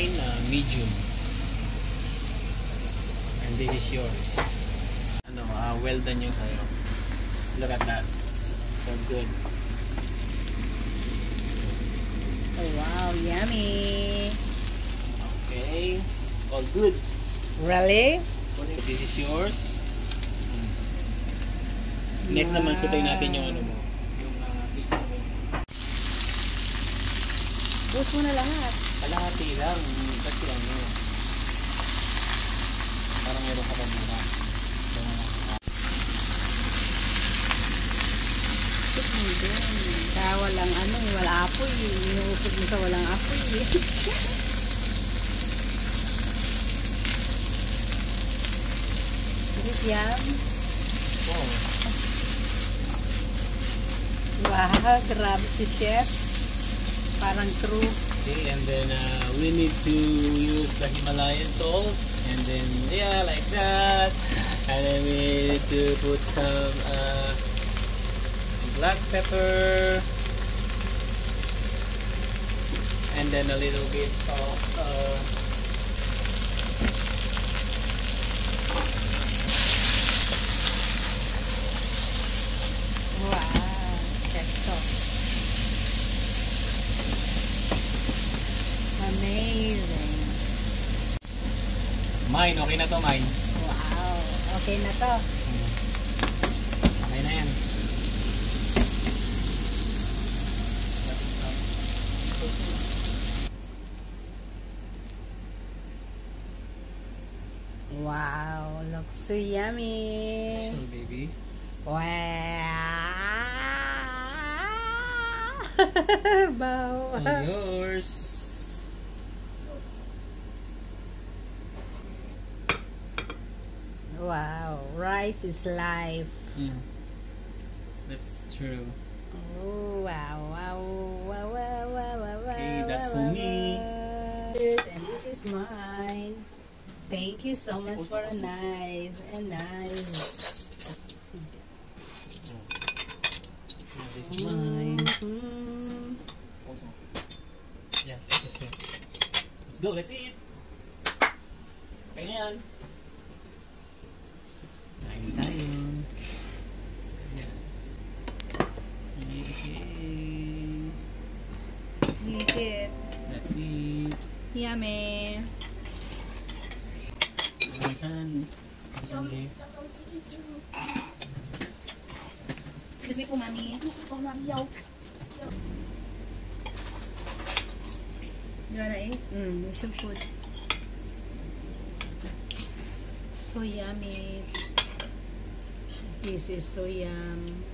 mine, medium. And this is yours. Ano, well done yung sa'yo. Look at that. So good. Oh, wow, yummy. Okay. All good. Really? This is yours. Next naman, sutay natin yung ano mo. Yung pizza mo. Bus mo na lahat. Kalahati lang. Kasi ano. Parang meron ka pa muna. Kaya walang ano, wala apoy. Inuusog mo sa walang apoy. Is it yum? Wow. Wow, grabe si chef. Parang true. Okay, and then we need to use the Himalayan salt. And then, yeah, like that. And then we need to put some black pepper. And then a little bit of Wow, that's amazing. mine. Okay na to, mine. Wow, okay na to. Okay na yan. Wow, looks so yummy. Special, baby. Wow. Wow. All yours. Wow, rice is life. Yeah. That's true. Oh, wow, wow, wow, wow, wow, wow. Okay, that's for me. And this is mine. Thank you so much for a nice and nice. This is mine. Mm-hmm. Yeah, this one. Let's go, let's eat. Okay na yan. Kain tayo. Yeah. Eat it. Let's eat. Yummy. My son. Sunday. Excuse me po, Mami. You wanna eat? We should put. So yummy. This is so yum.